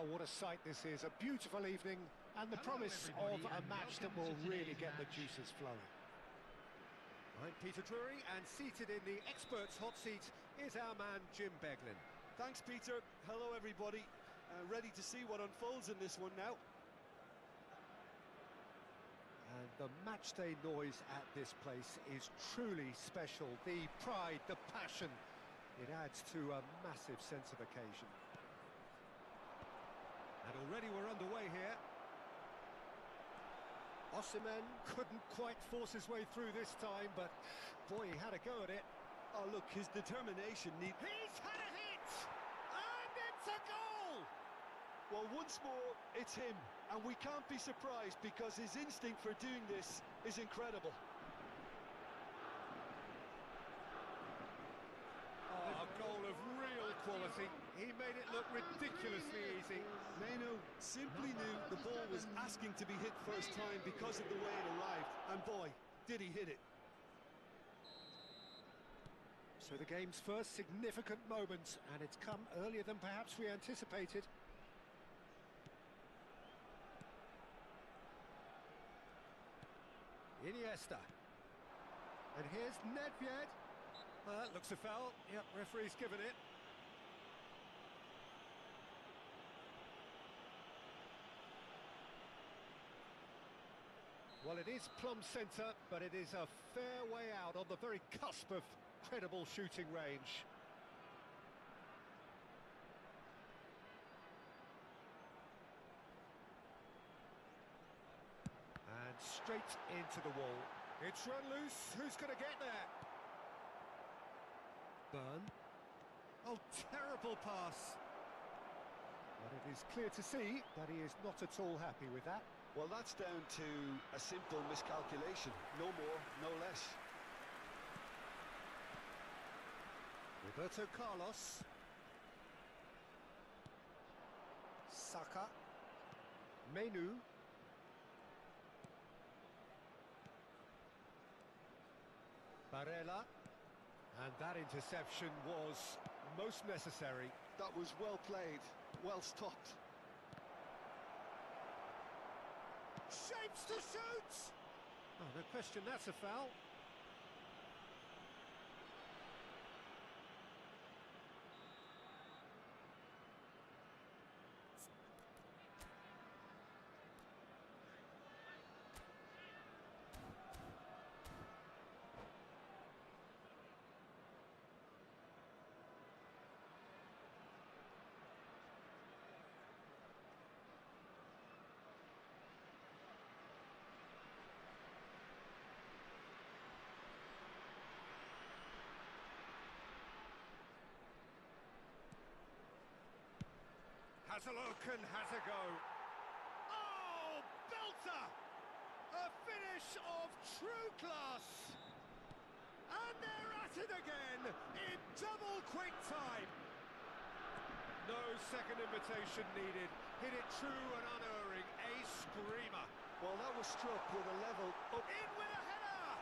Oh, what a sight this is. A beautiful evening and the promise of a match that will really get the juices flowing. I'm Peter Drury, and seated in the experts' hot seat is our man Jim Beglin. Thanks, Peter. Hello, everybody. Ready to see what unfolds in this one now. And the matchday noise at this place is truly special. The pride, the passion, it adds to a massive sense of occasion. And already we're underway here. Osimhen couldn't quite force his way through this time, but boy, he had a go at it. Oh, look, his determination He's had a hit! And it's a goal! Well, once more, it's him. And we can't be surprised because his instinct for doing this is incredible. Oh, a goal of real quality. He made it look ridiculously easy. Menu simply knew the ball was asking to be hit first time because of the way it arrived. And boy, did he hit it. So the game's first significant moment, and it's come earlier than perhaps we anticipated. Iniesta. And here's Nedved. That looks a foul. Yep, referee's given it. Well, it is plumb centre, but it is a fair way out on the very cusp of credible shooting range. And straight into the wall. It's run loose. Who's going to get there? Burn. Oh, terrible pass. But it is clear to see that he is not at all happy with that. Well, that's down to a simple miscalculation. No more, no less. Roberto Carlos. Saka. Menu. Barella. And that interception was most necessary. That was well played, well stopped. Shapes to shoot! Oh, no question, that's a foul. Has a look and has a go. Oh, belter! A finish of true class! And they're at it again in double quick time. No second invitation needed. Hit it true and unerring. A screamer. Well, that was struck with a level up. In with a header!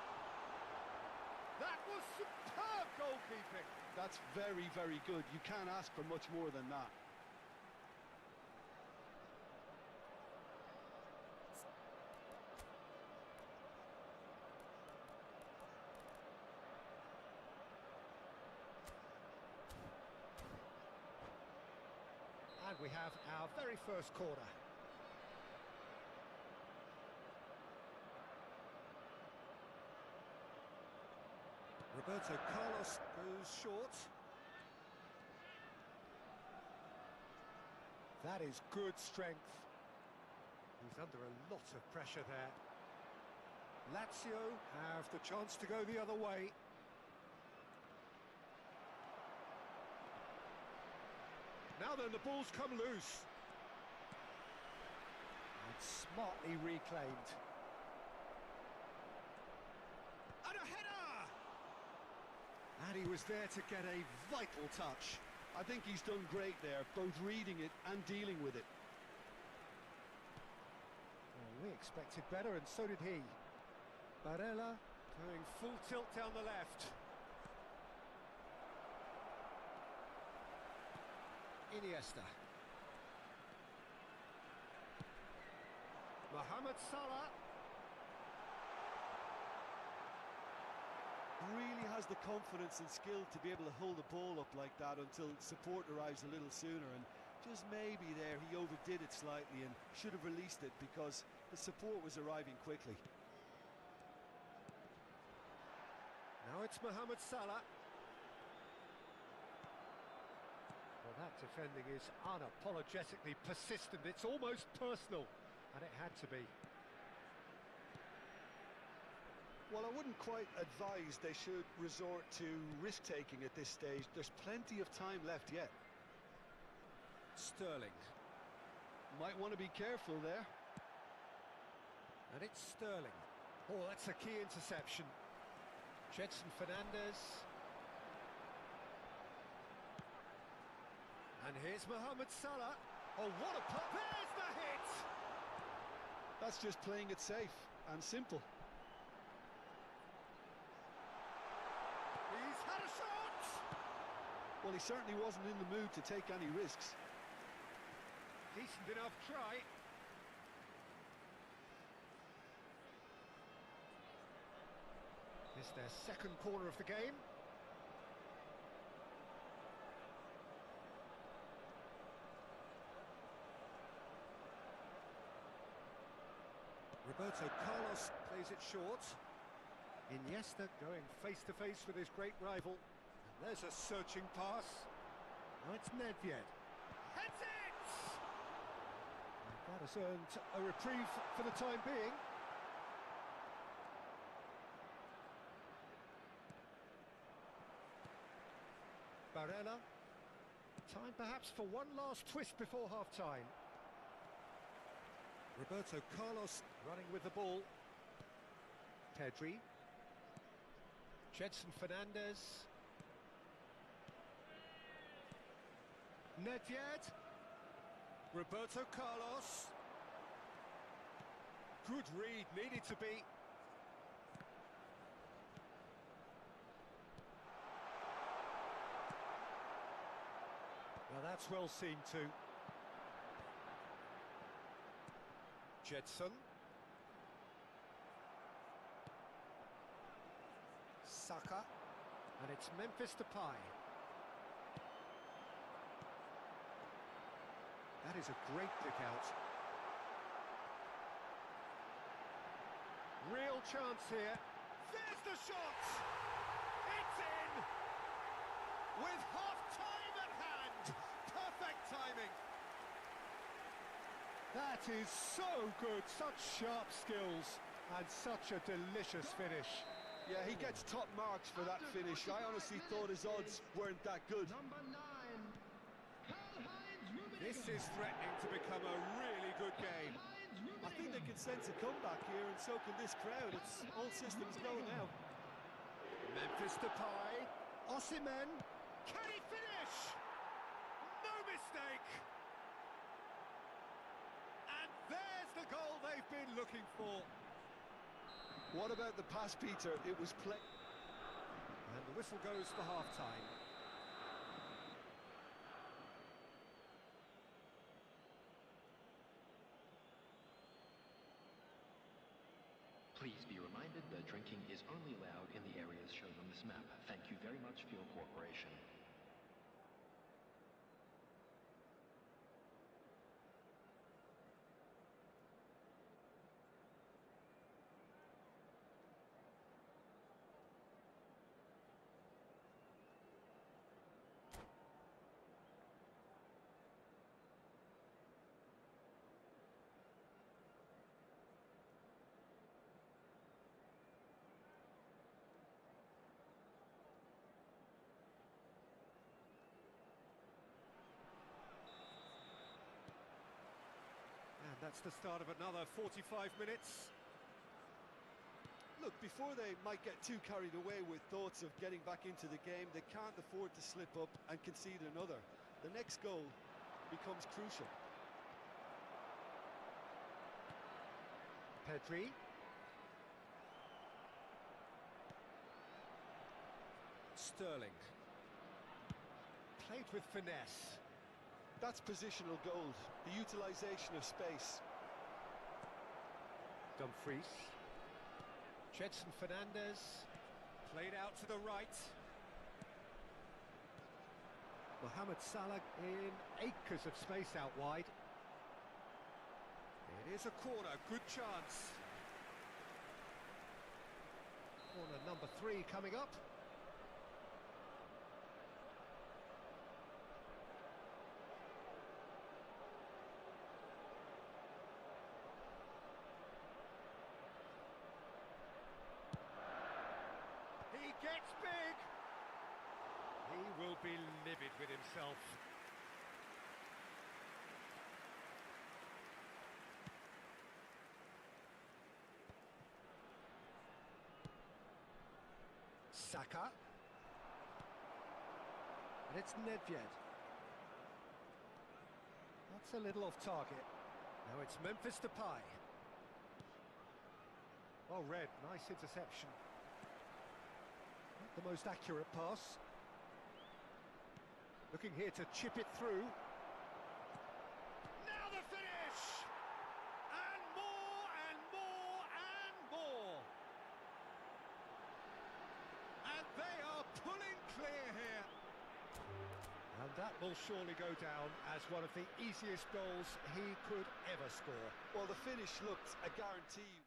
That was superb goalkeeping. That's very, very good. You can't ask for much more than that. And we have our very first corner. Roberto Carlos goes short. That is good strength. He's under a lot of pressure there. Lazio have the chance to go the other way. Now then, the ball's come loose. And smartly reclaimed. And a header! And he was there to get a vital touch. I think he's done great there, both reading it and dealing with it. Well, we expected better, and so did he. Barella going full tilt down the left. Iniesta. Mohamed Salah. Really has the confidence and skill to be able to hold the ball up like that until support arrives a little sooner, and just maybe there he overdid it slightly and should have released it because the support was arriving quickly. Now it's Mohamed Salah. Well, that defending is unapologetically persistent. It's almost personal, and it had to be. Well, I wouldn't quite advise they should resort to risk-taking at this stage. There's plenty of time left yet. Sterling. Might want to be careful there. And it's Sterling. Oh, that's a key interception. Gedson Fernandez. And here's Mohamed Salah. Oh, what a pop! There's the hit! That's just playing it safe and simple. He's had a shot! Well, he certainly wasn't in the mood to take any risks. Decent enough try. It's their second corner of the game. Roberto Carlos plays it short. Iniesta going face-to-face with his great rival. And there's a searching pass. Now it's Nedved. Heads it! And that has earned a reprieve for the time being. Barella. Time perhaps for one last twist before half-time. Roberto Carlos running with the ball. Pedri. Gedson Fernandez. Nedved. Roberto Carlos. Good read, needed to be. Now that's well seen too. Gedson. Saka. And it's Memphis Depay. That is a great pick out. Real chance here. There's the shot! It's in! With half-time at hand! Perfect timing! That is so good, such sharp skills, and such a delicious finish. Yeah, he gets top marks for that finish. I honestly thought his odds weren't that good. This is threatening to become a really good game. I think they can sense a comeback here, and so can this crowd. It's all systems go now. Memphis Depay, Osimhen, can he finish? No mistake! And there's the goal they've been looking for. What about the pass, Peter? It was play. And the whistle goes for half-time. Please be reminded that drinking is only allowed in the areas shown on this map. Thank you very much for your cooperation. And that's the start of another 45 minutes. Look, before they might get too carried away with thoughts of getting back into the game, they can't afford to slip up and concede another. The next goal becomes crucial. Pedri. Sterling. Played with finesse. That's positional gold, the utilisation of space. Dumfries. Jedson Fernandez. Played out to the right. Mohamed Salah in acres of space out wide. It is a corner, good chance. Corner number 3 coming up. He gets big. He will be livid with himself. Saka. And it's Nedved. That's a little off target. Now it's Memphis Depay. Well read, nice interception. Not the most accurate pass. Looking here to chip it through. Now the finish! And more and more and more. And they are pulling clear here. And that will surely go down as one of the easiest goals he could ever score. Well, the finish looked a guarantee.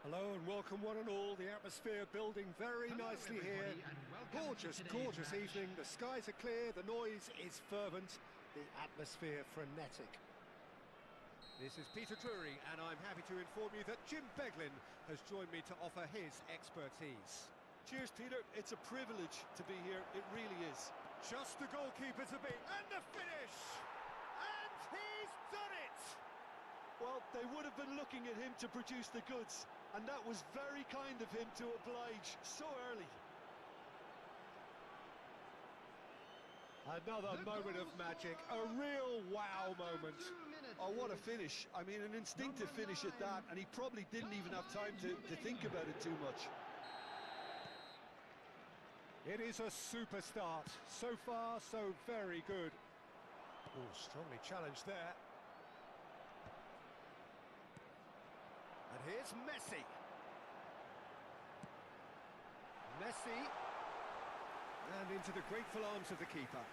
Hello and welcome one and all. The atmosphere building very nicely here. Gorgeous, gorgeous evening. The skies are clear, the noise is fervent, the atmosphere frenetic. This is Peter Drury and I'm happy to inform you that Jim Beglin has joined me to offer his expertise. Cheers, Peter. It's a privilege to be here. It really is. Just the goalkeeper to beat. And the finish! And he's done it! Well, they would have been looking at him to produce the goods, and that was very kind of him to oblige so early. Another moment of magic, a real wow moment. Oh, what a finish. I mean, an instinctive finish at that, and he probably didn't even have time to think about it too much. It is a super start. So far, so very good. Oh, strongly challenged there. And here's Messi. Messi. And into the grateful arms of the keeper.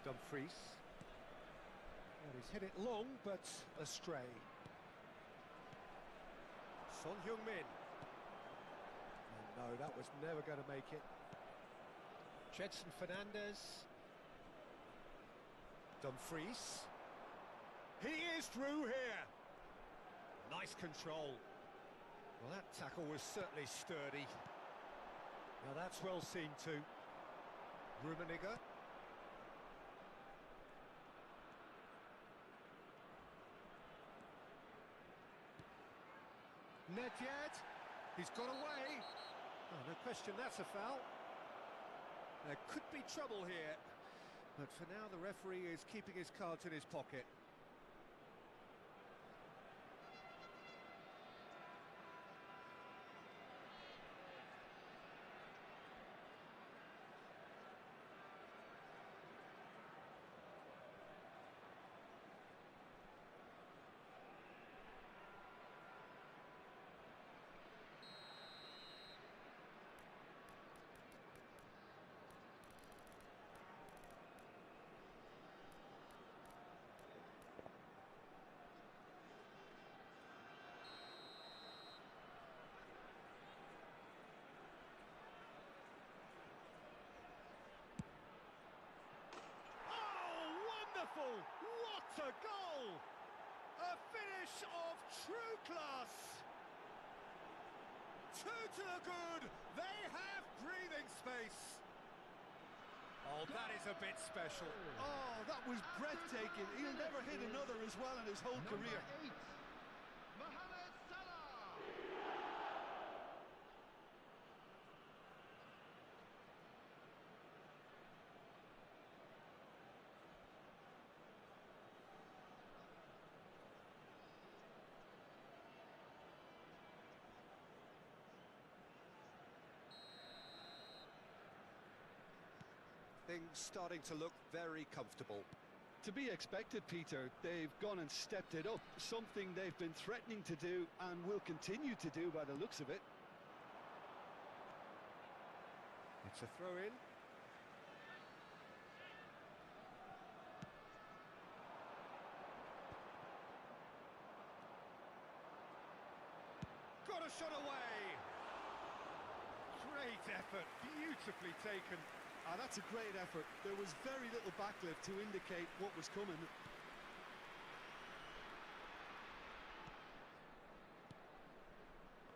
Dumfries. And he's hit it long, but astray. Son Heung-min. No, that was never going to make it. Jedson Fernandez. Dumfries. He is through here. Nice control. Well, that tackle was certainly sturdy. Now that's well seen too. Rummenigge. Nedved. He's got away. Oh, no question, that's a foul. There could be trouble here. But for now, the referee is keeping his cards in his pocket. What a goal! A finish of true class! Two to the good, they have breathing space. Oh, that is a bit special. Oh, that was breathtaking. He'll never hit another as well in his whole career. Things starting to look very comfortable. To be expected, Peter. They've gone and stepped it up, something they've been threatening to do and will continue to do by the looks of it. It's a throw-in. Got a shot away! Great effort, beautifully taken. Ah, that's a great effort. There was very little backlift to indicate what was coming.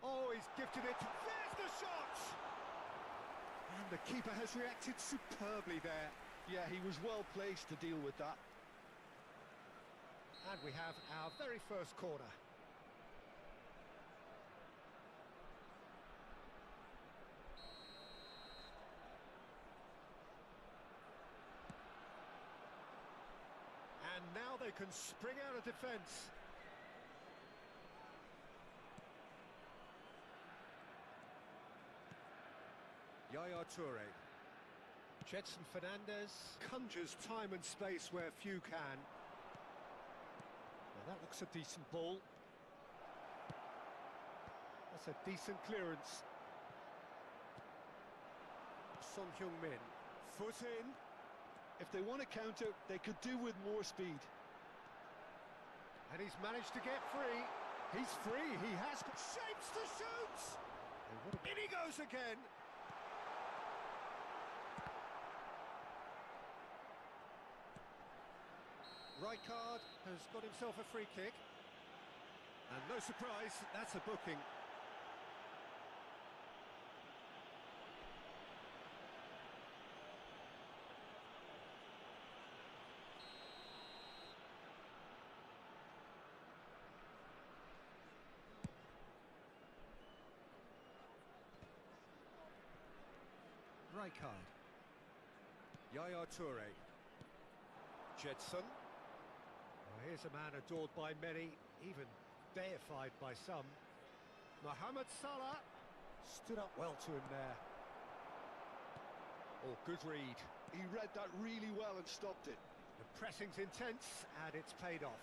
Oh, he's gifted it. There's the shot! And the keeper has reacted superbly there. Yeah, he was well placed to deal with that. And we have our very first corner. And now they can spring out of defence. Yaya Toure. Jedson Fernandez conjures time and space where few can. Now that looks a decent ball. That's a decent clearance. Son Heung-min. Foot in. If they want to counter, they could do with more speed. And he's managed to get free. He's free, he has got shapes to shoot! In he goes again! Rijkaard has got himself a free kick. And no surprise, that's a booking. Rijkaard. Yaya Toure. Jetson. Well, here's a man adored by many, even deified by some. Mohamed Salah stood up well to him there. Oh, good read. He read that really well and stopped it. The pressing's intense, and it's paid off.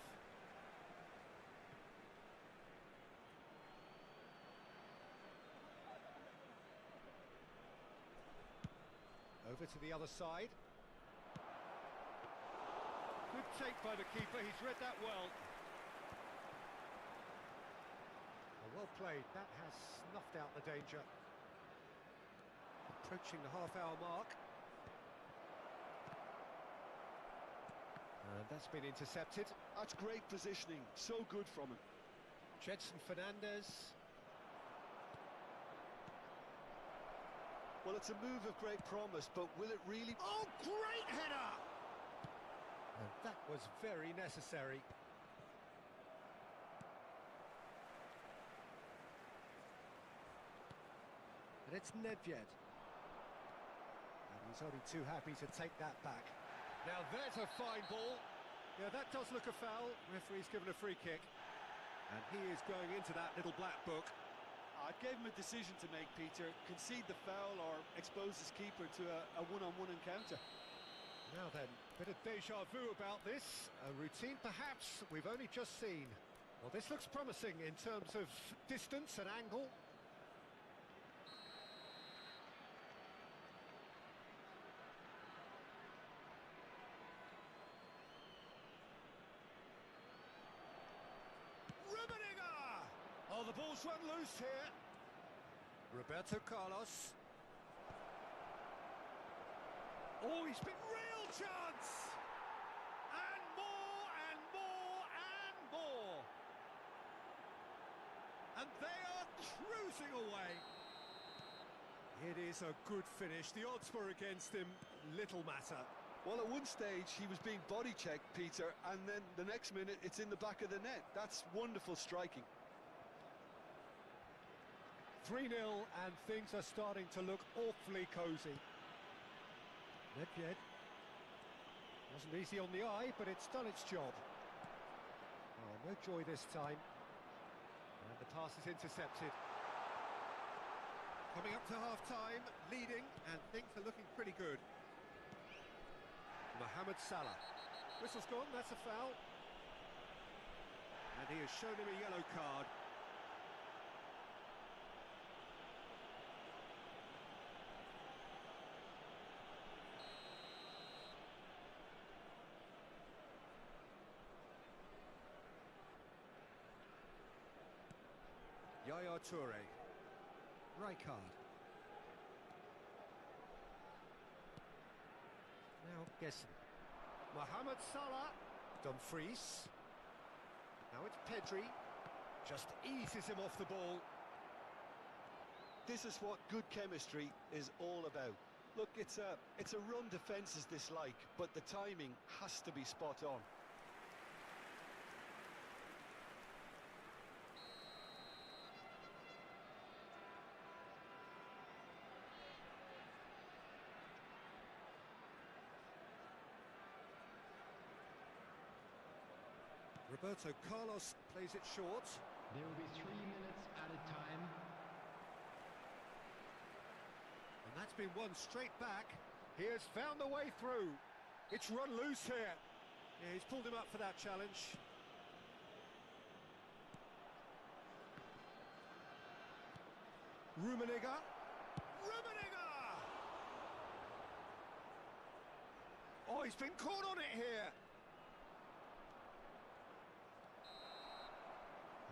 Over to the other side. Good take by the keeper, he's read that well. Well played, that has snuffed out the danger. Approaching the half-hour mark. And that's been intercepted. That's great positioning, so good from him. Jetson Fernandez. Well, it's a move of great promise, but will it really... Oh, great header! And that was very necessary. And it's Nedved. And he's only too happy to take that back. Now there's a fine ball. Yeah, that does look a foul. Referee's given a free kick. And he is going into that little black book. I gave him a decision to make, Peter. Concede the foul or expose his keeper to a one-on-one encounter. Now then, bit of déjà vu about this. A routine perhaps we've only just seen. Well, this looks promising in terms of distance and angle. Oh, the ball's run loose here. Roberto Carlos. Oh, he's been real chance! And more, and more, and more! And they are cruising away. It is a good finish. The odds were against him. Little matter. Well, at one stage, he was being body-checked, Peter, and then the next minute, it's in the back of the net. That's wonderful striking. 3-0, and things are starting to look awfully cosy. Nedved. Wasn't easy on the eye, but it's done its job. Oh, no joy this time. And the pass is intercepted. Coming up to half-time, leading, and things are looking pretty good. Mohamed Salah. Whistle's gone, that's a foul. And he has shown him a yellow card. Yaya Toure. Rijkaard. Now Gesson. Mohamed Salah. Dumfries. Now it's Pedri. Just eases him off the ball. This is what good chemistry is all about. Look, it's a run defence is dislike, but the timing has to be spot on. Roberto Carlos plays it short. There will be 3 minutes added time. And that's been won straight back. He has found the way through. It's run loose here. Yeah, he's pulled him up for that challenge. Rummenigge. Rummenigge! Oh, he's been caught on it here.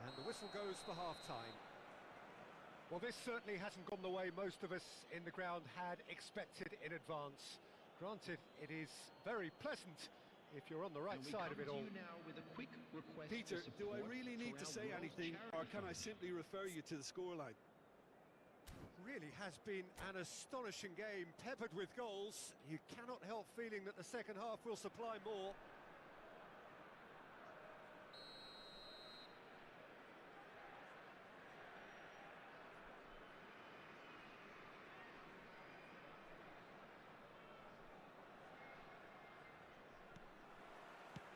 And the whistle goes for half-time. Well, this certainly hasn't gone the way most of us in the ground had expected in advance. Granted, it is very pleasant if you're on the right side of it all. Now with a quick request Peter, for do I support really need for to our say World anything, Charity or can I Fund. simply refer you to the scoreline? Really has been an astonishing game, peppered with goals. You cannot help feeling that the second half will supply more.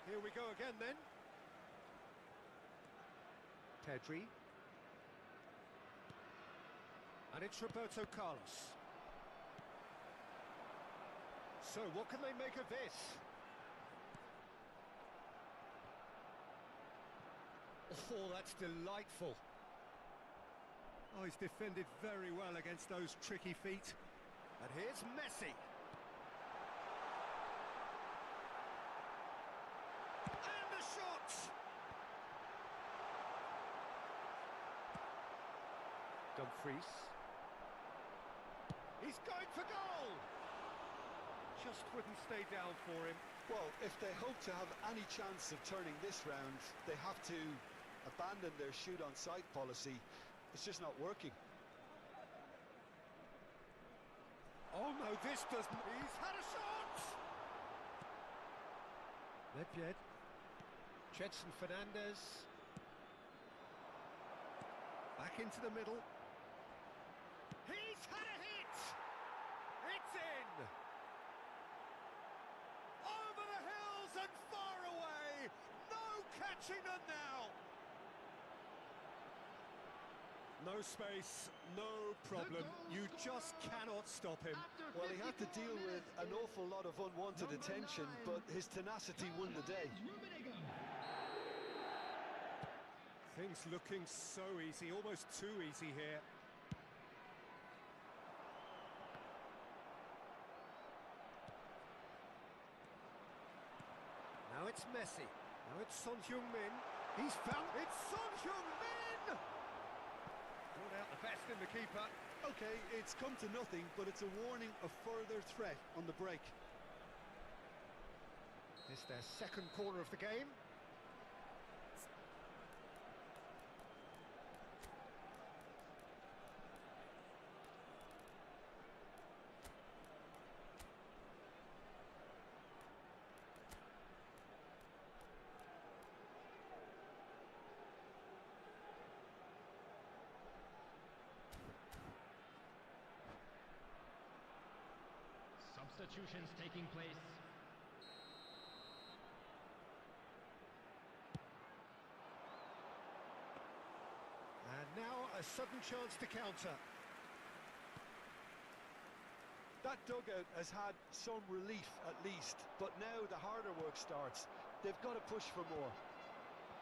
Here we go again then. Pedri. And it's Roberto Carlos. So what can they make of this? Oh, that's delightful. Oh, he's defended very well against those tricky feet. And here's Messi. And the shot! Dumfries. He's going for goal! Just wouldn't stay down for him. Well, if they hope to have any chance of turning this round, they have to abandon their shoot-on-sight policy. It's just not working. Oh no, this doesn't... He's had a shot! Nedved. Jetson Fernandez. Back into the middle. He's had a hit! It's in! Over the hills and far away! No catching them now! No space, no problem. You just cannot stop him. Well, he had to deal with an awful lot of unwanted attention, but his tenacity won the day. Things looking so easy, almost too easy here. Now it's Messi. Now it's Son Heung-min. He's found... It's Son Heung-min! Brought out the best in the keeper. Okay, it's come to nothing, but it's a warning of further threat on the break. It's their second corner of the game. Substitutions taking place. And now a sudden chance to counter. That dugout has had some relief at least, but now the harder work starts. They've got to push for more.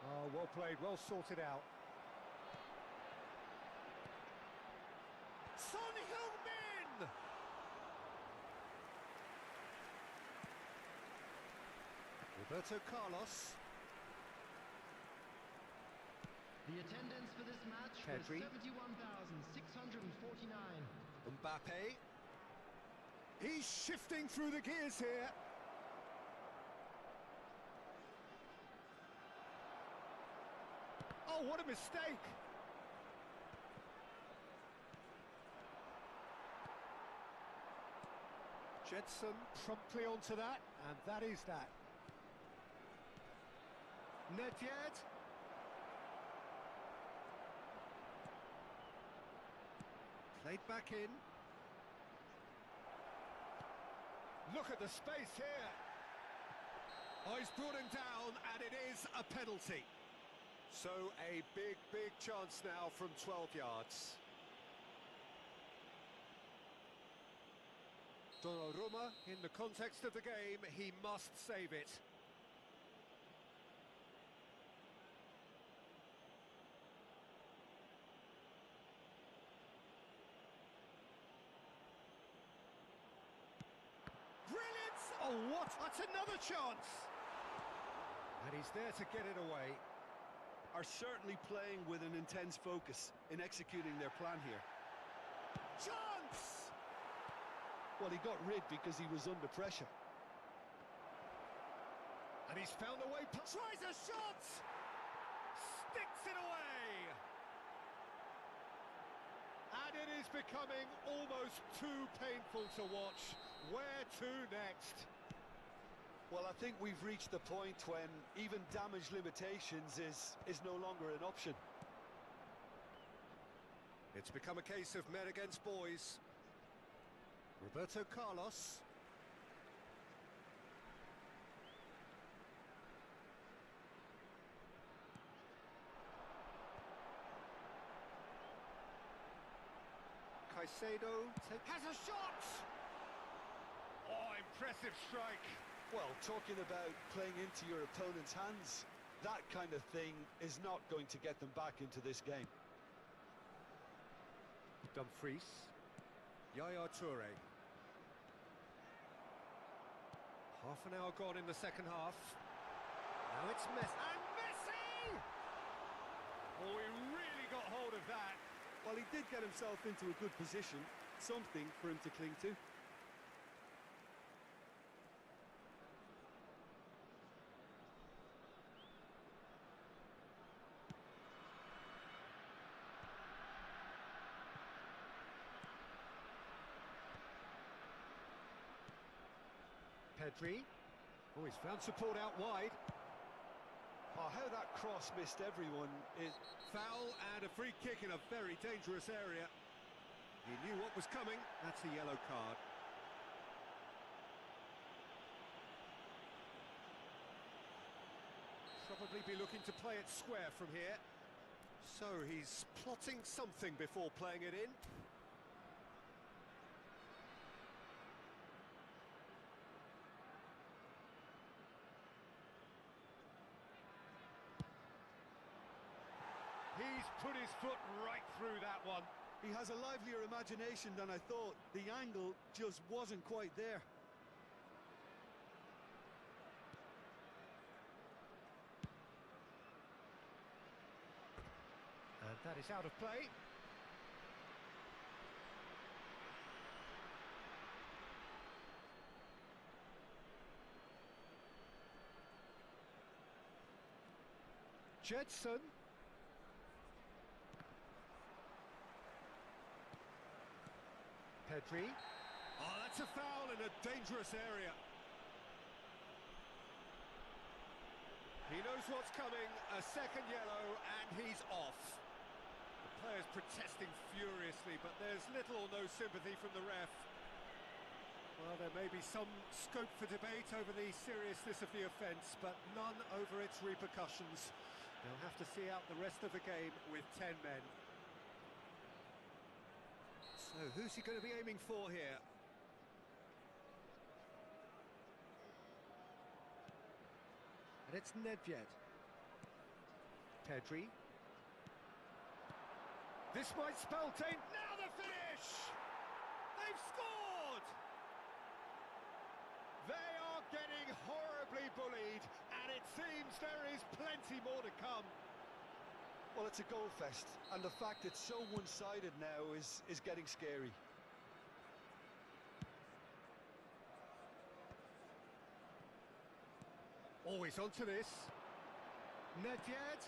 Oh, well played, well sorted out. Son Heung-min! Roberto Carlos. The attendance for this match Pedri. was 71,649. Mbappe. He's shifting through the gears here. Oh, what a mistake! Jetson promptly onto that, and that is that. Nedved. Played back in. Look at the space here. Oh, he's brought him down, and it is a penalty. So a big, big chance now from 12 yards. Donnarumma, in the context of the game, he must save it. Brilliant! Oh, what? That's another chance! And he's there to get it away. are certainly playing with an intense focus in executing their plan here. Chance! Well, he got rid because he was under pressure. And he's found a way, tries a shot! Sticks it away! And it is becoming almost too painful to watch. Where to next? Well, I think we've reached the point when even damage limitations is no longer an option. It's become a case of men against boys. Roberto Carlos. Caicedo has a shot! Oh, impressive strike. Well, talking about playing into your opponent's hands, that kind of thing is not going to get them back into this game. Dumfries. Yaya Toure. Half an hour gone in the second half. Now it's Messi. And Messi! Oh, he really got hold of that. Well, he did get himself into a good position, something for him to cling to. Pedri. Oh, he's found support out wide. Oh, how that cross missed everyone is... Foul and a free kick in a very dangerous area. He knew what was coming. That's a yellow card. Probably be looking to play it square from here. So he's plotting something before playing it in. He's put his foot right through that one. He has a livelier imagination than I thought. The angle just wasn't quite there. And that is out of play. Jedson. Pedri. Oh, that's a foul in a dangerous area. He knows what's coming, a second yellow, and he's off. The player's protesting furiously, but there's little or no sympathy from the ref. Well, there may be some scope for debate over the seriousness of the offence, but none over its repercussions. They'll have to see out the rest of the game with 10 men. So, who's he going to be aiming for here? And it's Nedved. Pedri. This might spell danger. Now the finish! They've scored! They are getting horribly bullied, and it seems there is plenty more to come. Well, it's a goal fest, and the fact it's so one-sided now is getting scary. Always onto this. Nedved.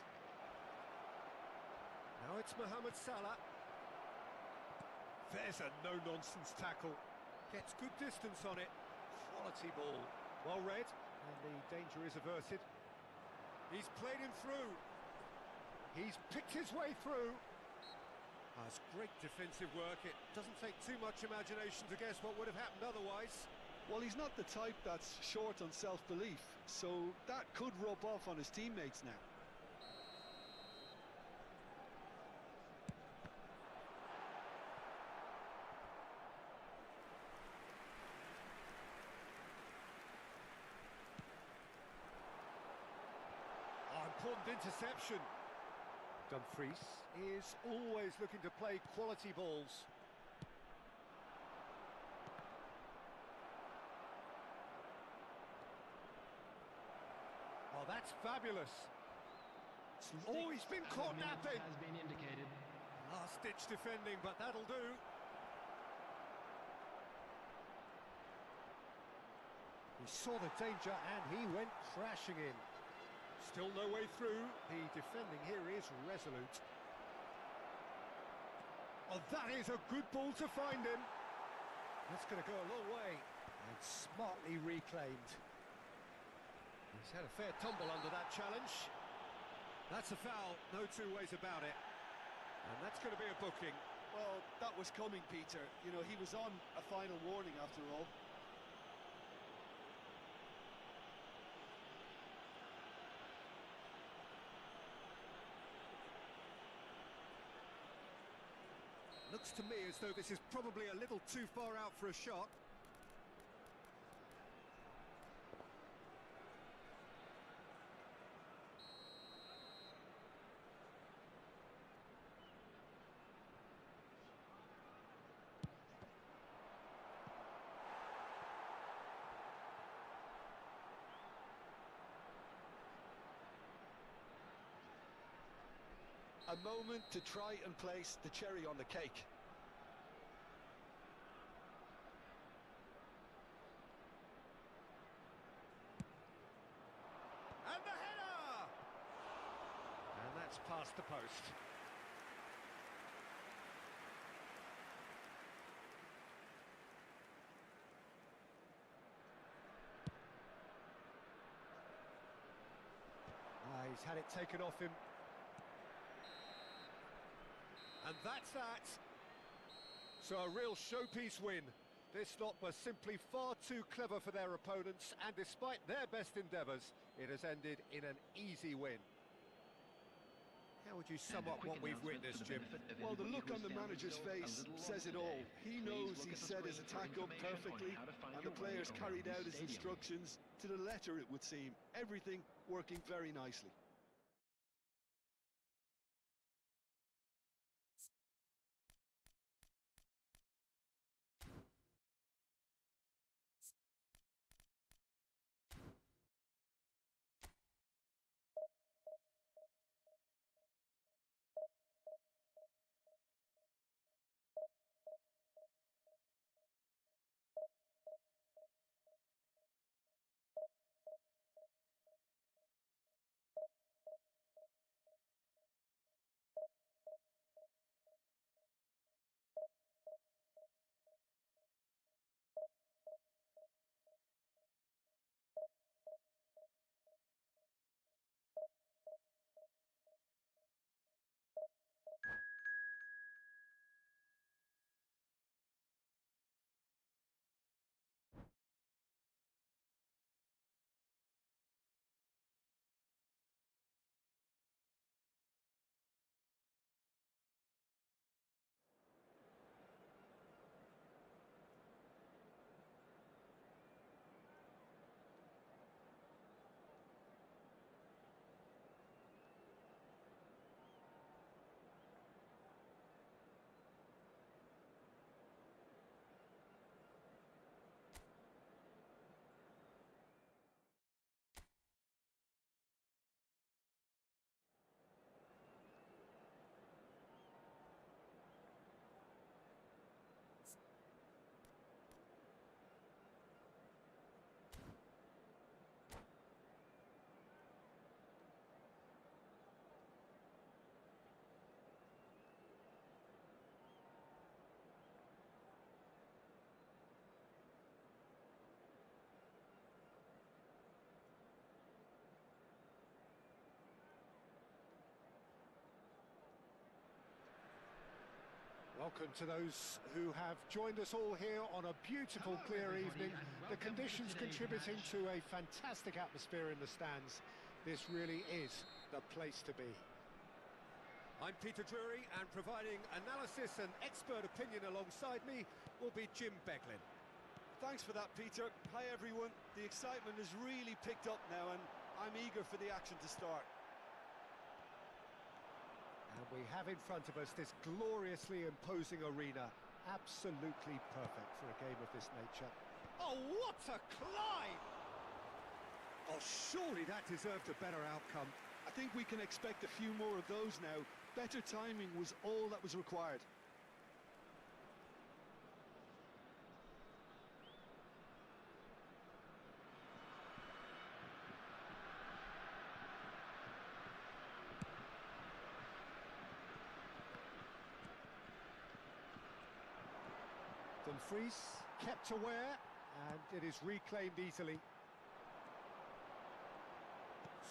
Now it's Mohamed Salah. There's a no-nonsense tackle. Gets good distance on it. Quality ball. Well read, and the danger is averted. He's played him through. He's picked his way through. That's great defensive work. It doesn't take too much imagination to guess what would have happened otherwise. Well, he's not the type that's short on self-belief, so that could rub off on his teammates now. Oh, important interception. Dumfries is always looking to play quality balls. Oh, that's fabulous. Oh, he's been caught napping. Has been indicated. Last-ditch defending, but that'll do. He saw the danger and he went crashing in. Still no way through. The defending here is resolute. Oh, that is a good ball to find him. That's going to go a long way. And smartly reclaimed. He's had a fair tumble under that challenge. That's a foul, no two ways about it. And that's going to be a booking. Well, that was coming, Peter. You know, he was on a final warning after all. Looks to me as though this is probably a little too far out for a shot. A moment to try and place the cherry on the cake. And the header! And that's past the post. He's had it taken off him. And that's that. So a real showpiece win. This lot were simply far too clever for their opponents, and despite their best endeavours, it has ended in an easy win. How would you sum up what we've witnessed, Jim? Well, the look on the manager's face says it all. He knows he set his attack up perfectly, and the players carried out his instructions to the letter, it would seem. Everything working very nicely. Welcome to those who have joined us all here on a beautiful, clear evening. The conditions contributing to a fantastic atmosphere in the stands. This really is the place to be. I'm Peter Drury, and providing analysis and expert opinion alongside me will be Jim Beglin. Thanks for that, Peter. Hi, everyone. The excitement has really picked up now, and I'm eager for the action to start. And we have in front of us this gloriously imposing arena. Absolutely perfect for a game of this nature. Oh, what a climb! Oh, surely that deserved a better outcome. A I think we can expect a few more of those now. Better timing was all that was required. Dumfries kept aware, and it is reclaimed easily.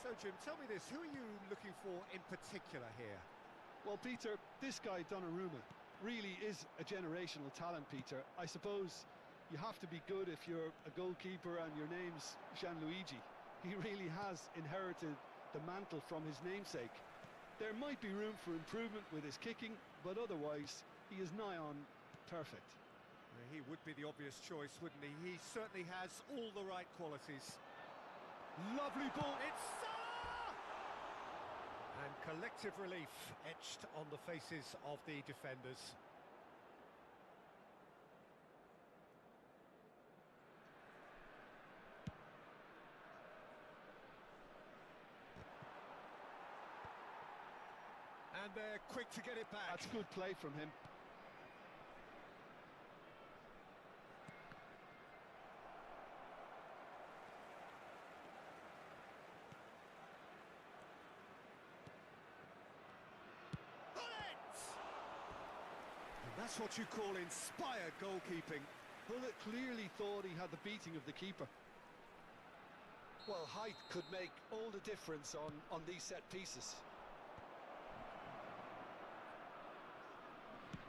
So, Jim, tell me this, who are you looking for in particular here? Well, Peter, this guy, Donnarumma, really is a generational talent, Peter. I suppose you have to be good if you're a goalkeeper and your name's Gianluigi. He really has inherited the mantle from his namesake. There might be room for improvement with his kicking, but otherwise, he is nigh on perfect. He would be the obvious choice, wouldn't he? He certainly has all the right qualities. Lovely ball, it's Salah! And collective relief etched on the faces of the defenders. And they're quick to get it back. That's good play from him. That's what you call inspired goalkeeping. Bullet clearly thought he had the beating of the keeper. Well, height could make all the difference on these set pieces.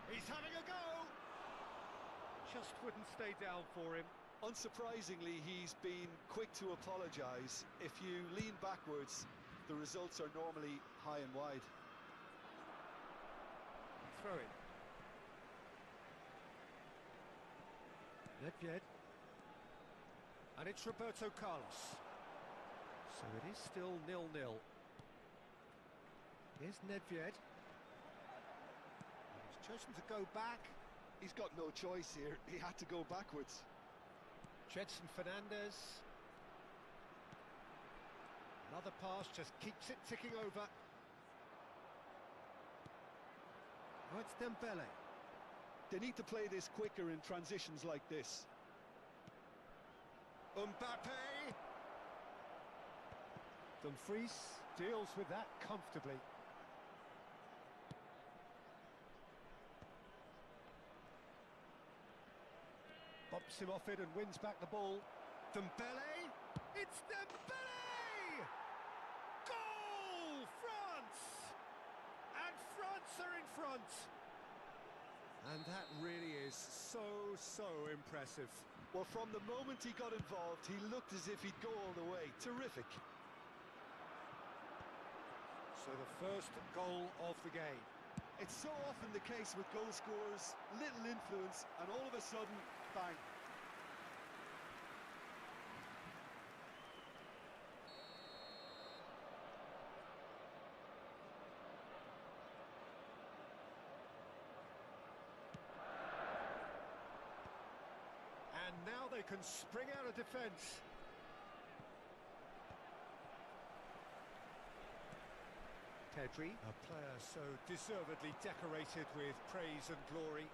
He's having a go! Just wouldn't stay down for him. Unsurprisingly, he's been quick to apologise. If you lean backwards, the results are normally high and wide. Throw it. Nedved. And it's Roberto Carlos. So it is still 0-0. Here's Nedved. He's chosen to go back. He's got no choice here. He had to go backwards. Jedson Fernandez. Another pass just keeps it ticking over. Oh, it's Dembele. They need to play this quicker in transitions like this. Mbappe! Dumfries deals with that comfortably. Bumps him off it and wins back the ball. Dembele! It's Dembele! Goal! France! And France are in front! And that really is so impressive. Well, from the moment he got involved, he looked as if he'd go all the way. Terrific. So the first goal of the game. It's so often the case with goal scorers, little influence, and all of a sudden, bang. And now they can spring out of defence. Pedri, a player so deservedly decorated with praise and glory.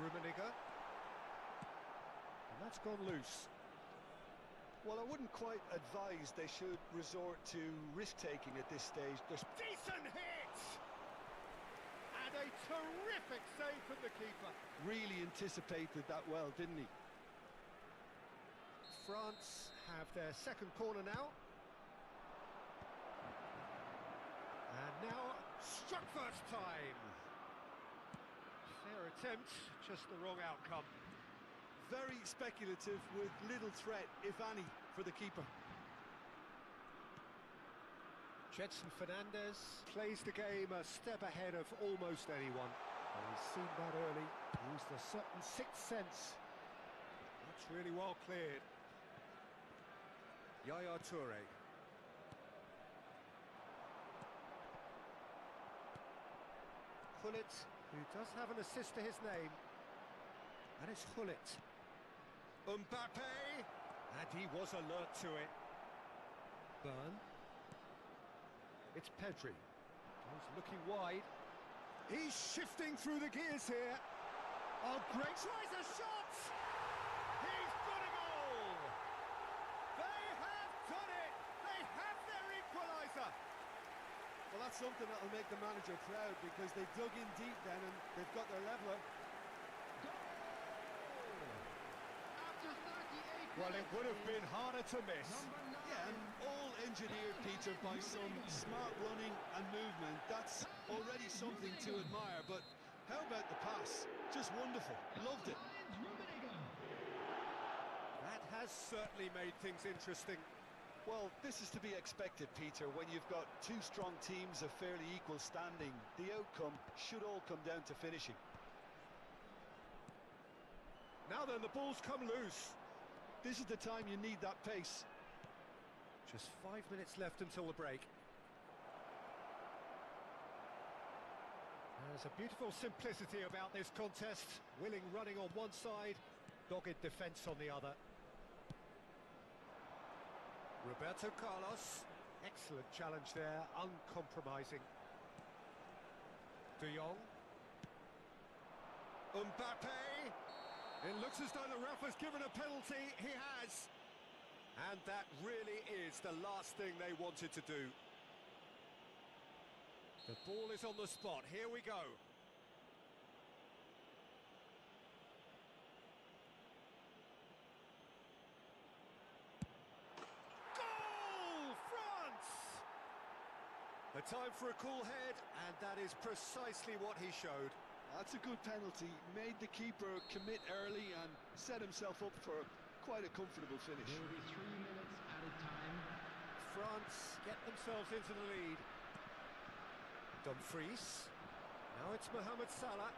Rummenigge. And that's gone loose. Well, I wouldn't quite advise they should resort to risk-taking at this stage. There's decent hit! And a terrific save from the keeper. Really anticipated that well, didn't he? France have their second corner now. And now, struck first time. Fair attempt, just the wrong outcome. Very speculative with little threat, if any, for the keeper. Jedson Fernandez plays the game a step ahead of almost anyone. And he's seen that early, used a certain sixth sense. That's really well cleared. Yaya Toure. Gullit, who does have an assist to his name. And it's Gullit. Mbappe! And he was alert to it. Burn. It's Pedri. He's looking wide. He's shifting through the gears here. Oh, great. Tries a shot! He's got a goal! They have done it! They have their equaliser! Well, that's something that'll make the manager proud, because they dug in deep then and they've got their leveller. Well, it would have been harder to miss. Yeah, and all engineered, Peter, by some smart running and movement. That's already something to admire, but how about the pass? Just wonderful. Loved it. That has certainly made things interesting. Well, this is to be expected, Peter. When you've got two strong teams of fairly equal standing, the outcome should all come down to finishing. Now then, the ball's come loose. This is the time you need that pace. Just 5 minutes left until the break. There's a beautiful simplicity about this contest. Willing running on one side, dogged defence on the other. Roberto Carlos, excellent challenge there, uncompromising. De Jong. Mbappe. It looks as though the ref has given a penalty. He has. And that really is the last thing they wanted to do. The ball is on the spot. Here we go. Goal! France! The time for a cool head, and that is precisely what he showed. That's a good penalty. Made the keeper commit early and set himself up for quite a comfortable finish. There will be 3 minutes added time. France get themselves into the lead. Dumfries. Now it's Mohamed Salah.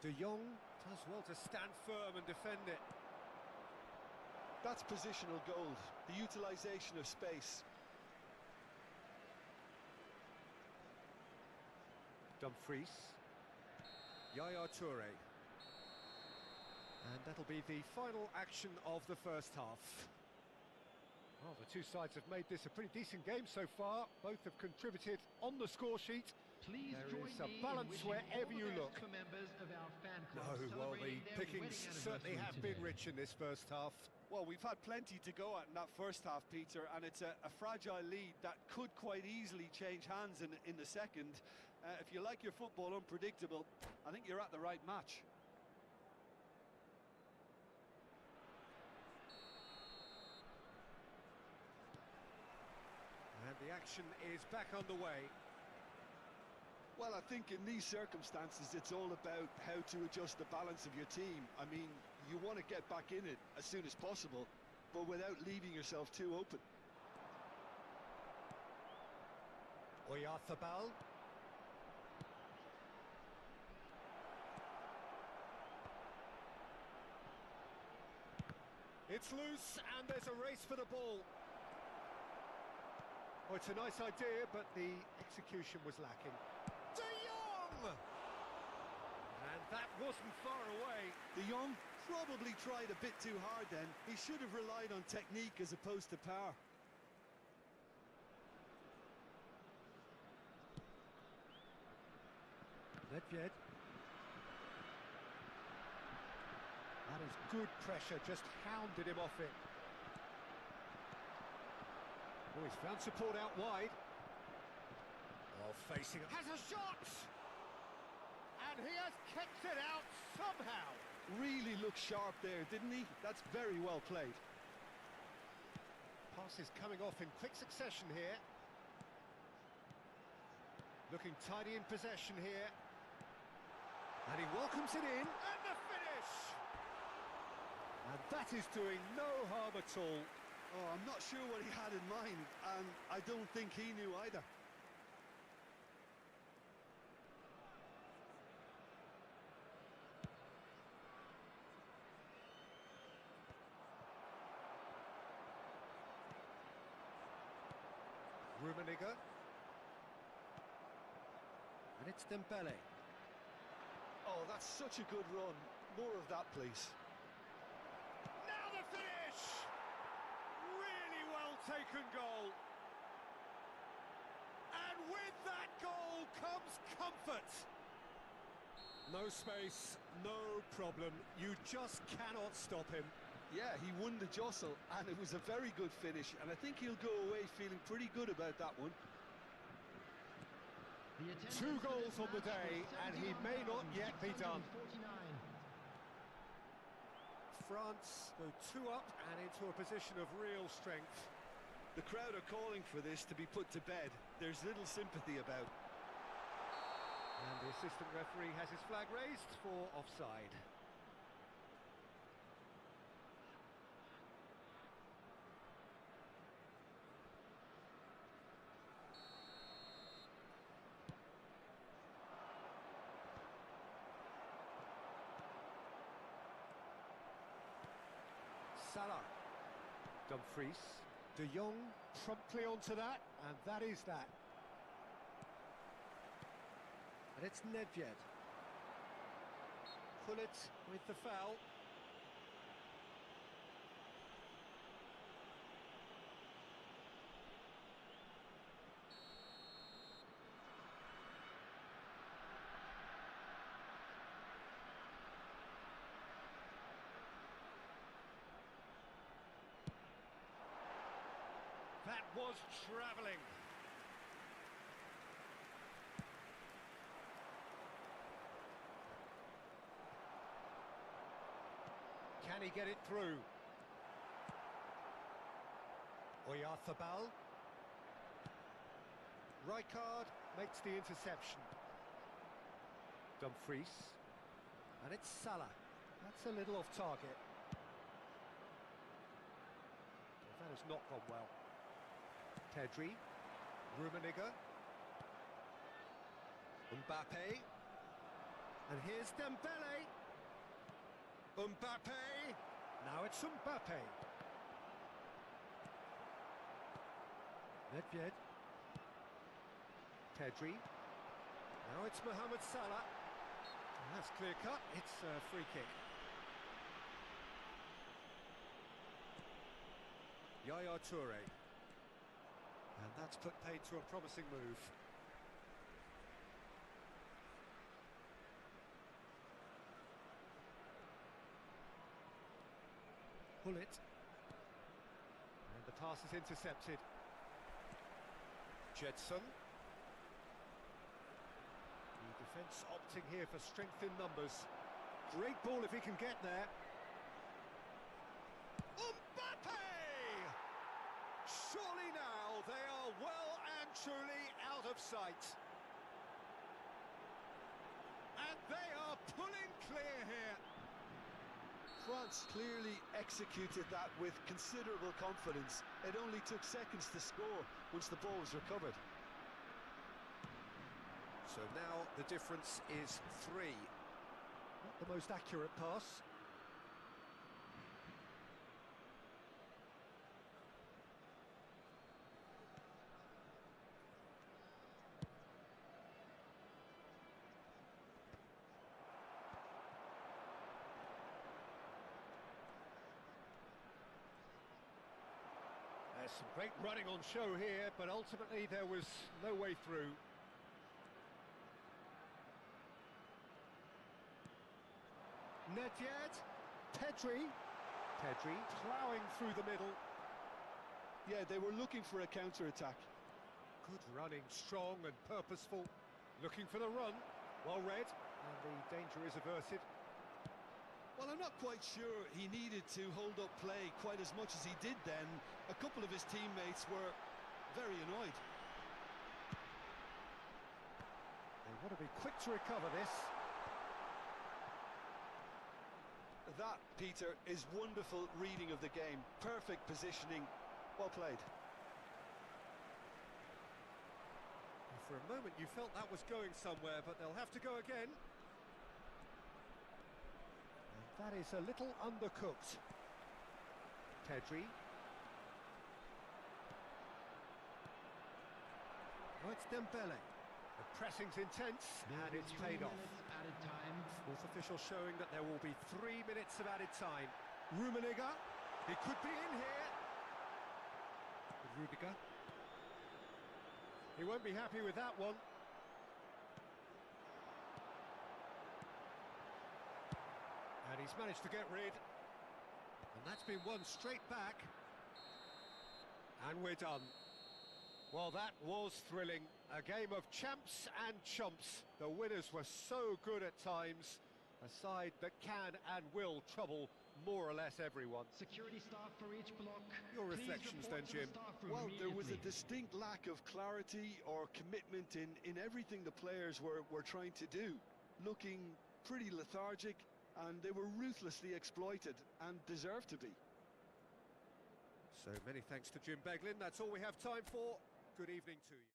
De Jong does well to stand firm and defend it. That's positional gold, the utilisation of space. Dumfries. Yaya Toure. And that'll be the final action of the first half. Well, the two sides have made this a pretty decent game so far. Both have contributed on the score sheet. Please There join is a me in balance wishing wherever all you the look. best for members of our fan club No, well, the celebrating their pickings wedding certainly have been anniversary rich in this first half. Well, we've had plenty to go at in that first half, Peter, and it's a fragile lead that could quite easily change hands in the second. If you like your football unpredictable, I think you're at the right match. And the action is back underway. Well, I think in these circumstances, it's all about how to adjust the balance of your team. I mean, you want to get back in it as soon as possible, but without leaving yourself too open. Oyarzabal. It's loose, and there's a race for the ball. Oh, it's a nice idea, but the execution was lacking. De Jong! And that wasn't far away. De Jong probably tried a bit too hard then. He should have relied on technique as opposed to power. Nedved. That is good pressure, just hounded him off it. Oh, he's found support out wide. Oh, facing, has a shot! And he has kicked it out somehow. Really looked sharp there, didn't he? That's very well played. Pass is coming off in quick succession here. Looking tidy in possession here. And he welcomes it in, and the finish! And that is doing no harm at all. Oh, I'm not sure what he had in mind, and I don't think he knew either. Rummenigge. And it's Dembele. Oh, that's such a good run. More of that, please. Now the finish! Really well well-taken goal. And with that goal comes comfort. No space, no problem. You just cannot stop him. Yeah, he won the jostle, and it was a very good finish, and I think he'll go away feeling pretty good about that one. 2 goals on the day, and he may not yet be done. France go 2 up and into a position of real strength. The crowd are calling for this to be put to bed. There's little sympathy about. And the assistant referee has his flag raised for offside. Salah, Dumfries, De Jong promptly onto that, and that is that. And it's Nedved. Pullet with the foul. That was travelling. Can he get it through? Oyarzabal. Rijkaard makes the interception. Dumfries. And it's Salah. That's a little off target. That has not gone well. Pedri, Rummenigge, Mbappe, and here's Dembele. Mbappe, now it's Mbappe. Nedved, Pedri, now it's Mohamed Salah. And that's clear cut, it's a free kick. Yaya Toure. And that's put paid to a promising move. Pullet. And the pass is intercepted. Jedson. The defence opting here for strength in numbers. Great ball if he can get there. Mbappe! Surely now they are well and truly out of sight. And they are pulling clear here. France clearly executed that with considerable confidence. It only took seconds to score once the ball was recovered. So now the difference is 3. Not the most accurate pass. There's some great running on show here, but ultimately there was no way through. Nedved, Pedri ploughing through the middle. Yeah, they were looking for a counter-attack. Good running, strong and purposeful. Looking for the run, well read, and the danger is averted. Well, I'm not quite sure he needed to hold up play quite as much as he did then. A couple of his teammates were very annoyed. They want to be quick to recover this. That, Peter, is wonderful reading of the game. Perfect positioning. Well played. And for a moment you felt that was going somewhere, but they'll have to go again. And that is a little undercooked. Pedri. Oh, it's Dembele. The pressing's intense, and it's paid off. Added time. Fourth official showing that there will be 3 minutes of added time. Rummenigge, he could be in here. Rudiger. He won't be happy with that one. And he's managed to get rid. And that's been won straight back. And we're done. Well, that was thrilling. A game of champs and chumps. The winners were so good at times. A side that can and will trouble more or less everyone. Security staff for each block. Your Please reflections report then, to the Jim? staff room Well, there was a immediately. distinct lack of clarity or commitment in everything the players were trying to do. Looking pretty lethargic, and they were ruthlessly exploited and deserved to be. So many thanks to Jim Beglin. That's all we have time for. Good evening to you.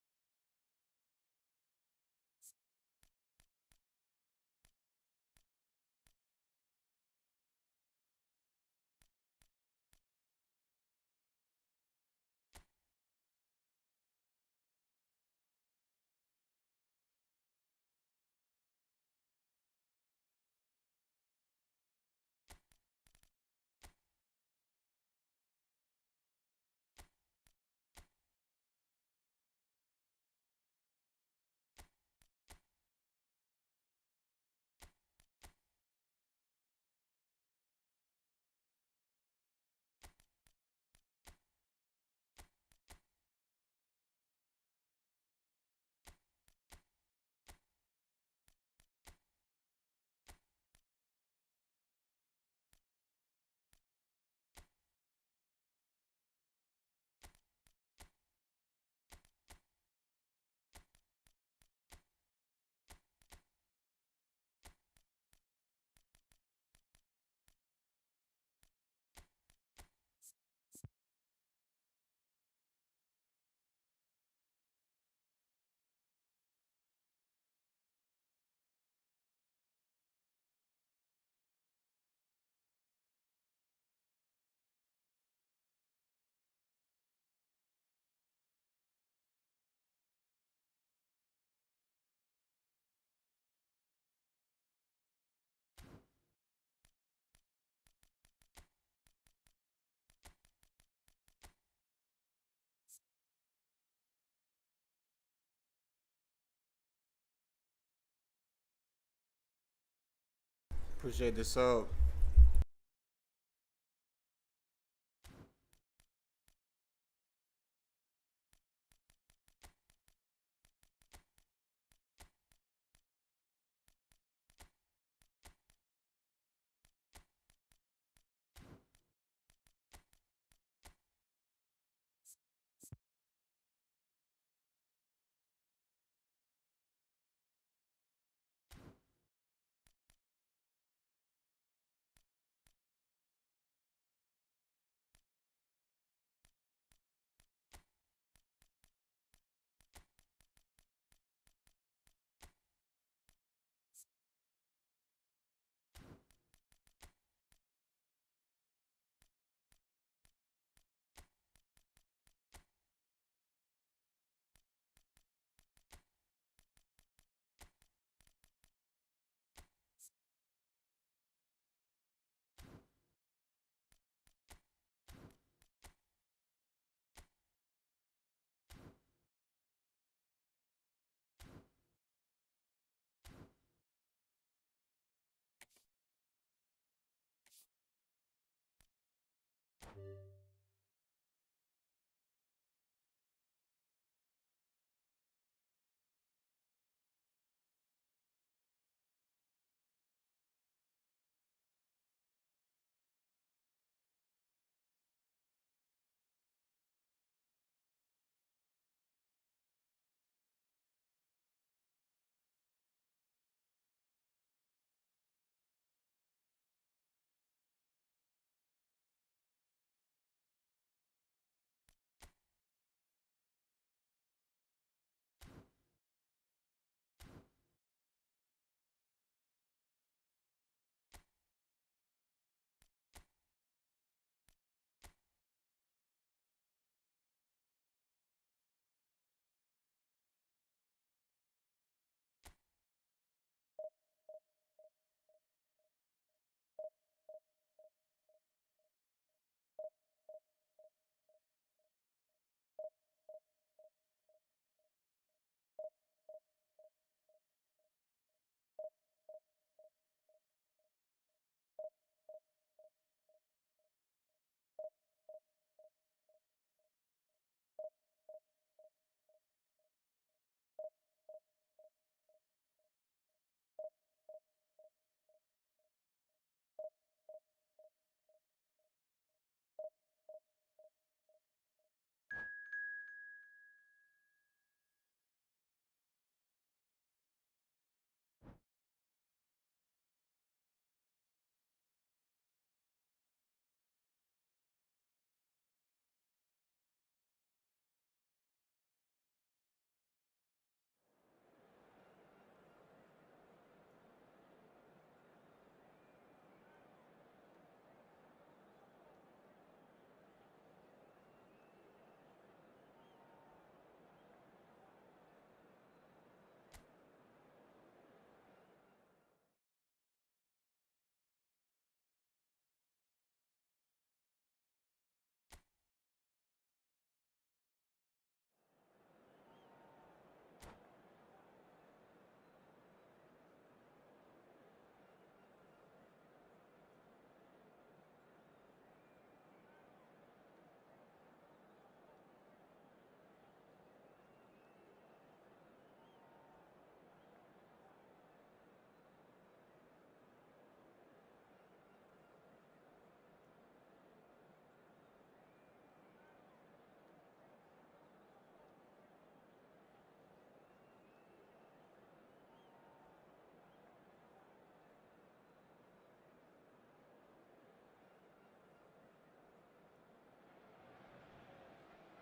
Appreciate the sub.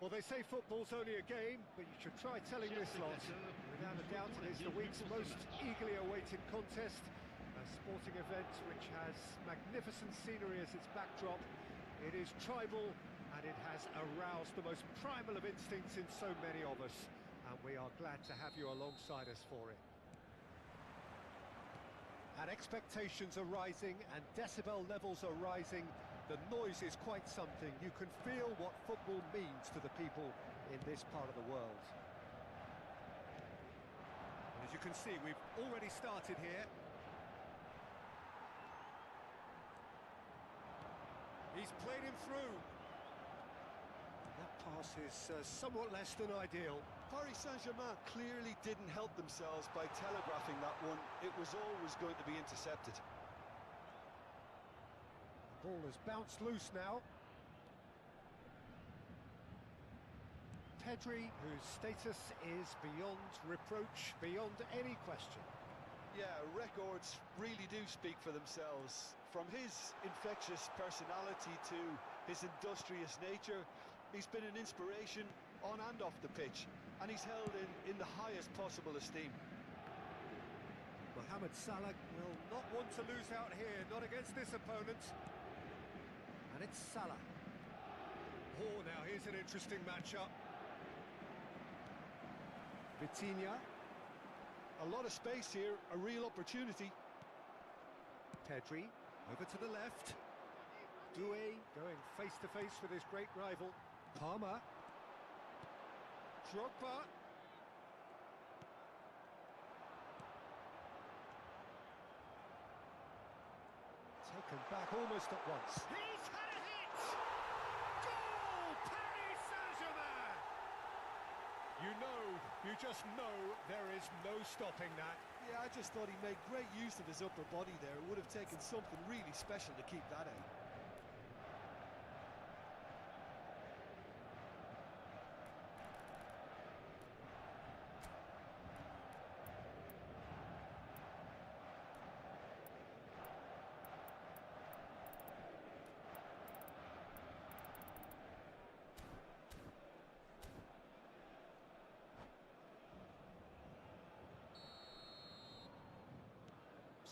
Well, they say football's only a game, but you should try telling this lot. Without a doubt, it is the week's most eagerly awaited contest. A sporting event which has magnificent scenery as its backdrop. It is tribal, and it has aroused the most primal of instincts in so many of us. And we are glad to have you alongside us for it. And expectations are rising, and decibel levels are rising. The noise is quite something. You can feel what football means to the people in this part of the world. And as you can see, we've already started here. He's played him through. That pass is somewhat less than ideal. Paris Saint-Germain clearly didn't help themselves by telegraphing that one. It was always going to be intercepted. The ball has bounced loose now. Pedri, whose status is beyond reproach, beyond any question. Yeah, records really do speak for themselves. From his infectious personality to his industrious nature, he's been an inspiration on and off the pitch, and he's held in the highest possible esteem. Mohamed Salah will not want to lose out here, not against this opponent. And it's Salah. Oh, now here's an interesting matchup. Vitinha. A lot of space here, a real opportunity. Pedri, over to the left. Doué going face-to-face with his great rival. Palmer. Drogba. Taken back almost at once. He's had a hit! Goal! Paris Saint-Germain! You just know there is no stopping that. Yeah, I just thought he made great use of his upper body there. It would have taken something really special to keep that out.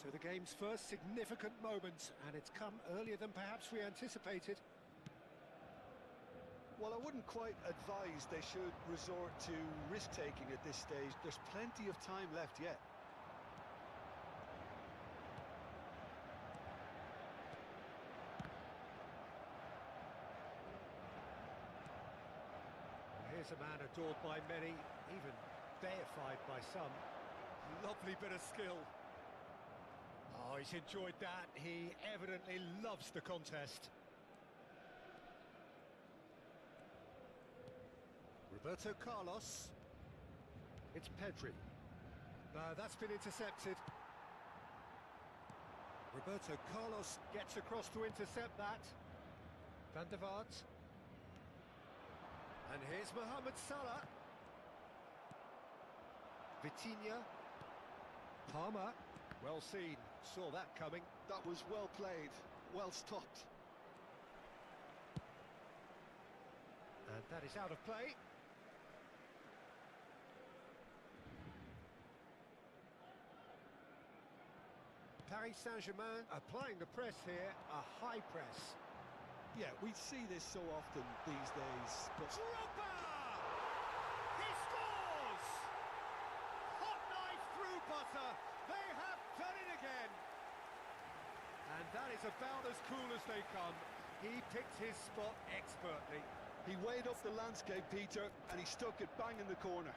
So the game's first significant moment, and it's come earlier than perhaps we anticipated. Well, I wouldn't quite advise they should resort to risk-taking at this stage. There's plenty of time left yet. Here's a man adored by many, even deified by some. Lovely bit of skill. Oh, he's enjoyed that. He evidently loves the contest. Roberto Carlos. It's Pedri. That's been intercepted. Roberto Carlos gets across to intercept that. Van der Vaart. And here's Mohamed Salah. Vitinha. Palmer. Well seen. Saw that coming. That was well played, well stopped. And that is out of play. Paris Saint-Germain applying the press here, a high press. Yeah, we see this so often these days, but... Drogba! He scores! Hot knife through butter. They have done it again. And that is about as cool as they come. He picked his spot expertly. He weighed up the landscape, Peter, and he stuck it bang in the corner.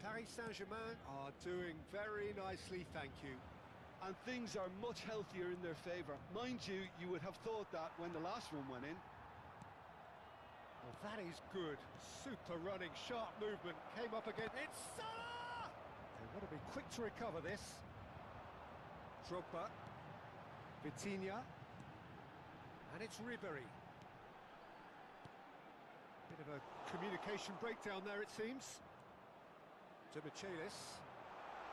Paris Saint-Germain are doing very nicely, thank you. And things are much healthier in their favour. Mind you, you would have thought that when the last one went in. Well, that is good. Super running, sharp movement. Came up again. It's Salah! They want to be quick to recover this. Drogba. Vitinha. And it's Ribery. Bit of a communication breakdown there, it seems. To Michelis.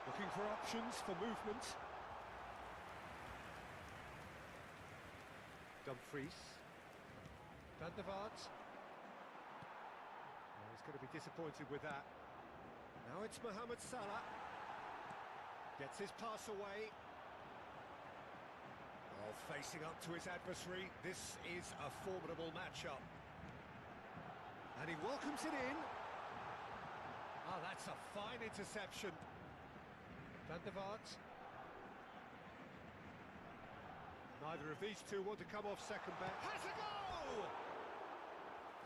Looking for options for movement. Dumfries. Van der Vaart. Oh, he's going to be disappointed with that. Now it's Mohamed Salah. Gets his pass away. Oh, facing up to his adversary. This is a formidable matchup. And he welcomes it in. Ah, that's a fine interception. Van der Vaart. Neither of these two want to come off second best. Has a goal!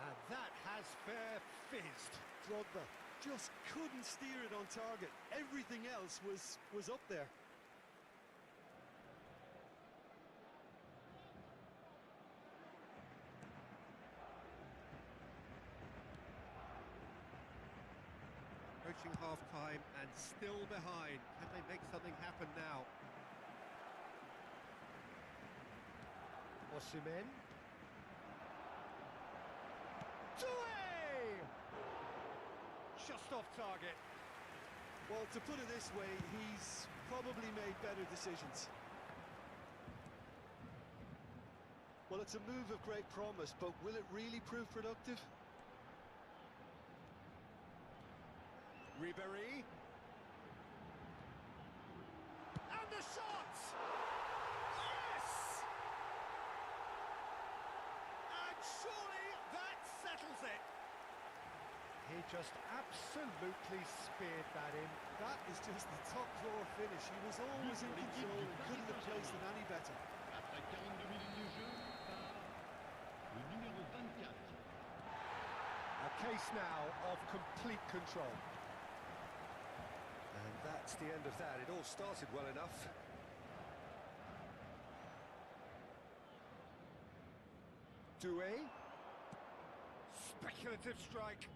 And that has fair fizzed. Drogba just couldn't steer it on target. Everything else was up there. Approaching half-time and still behind. Can they make something happen now? Osimhen. Doué! Just off target. Well, to put it this way, he's probably made better decisions. Well, it's a move of great promise, but will it really prove productive? Ribery. And the shot! Yes! And surely that settles it. He just absolutely speared that in. That is just the top drawer finish. He was always in control and couldn't have placed it any better. Après 42 minutes de jeu par le numéro 24. A case now of complete control. And that's the end of that. It all started well enough. Doué. Speculative strike.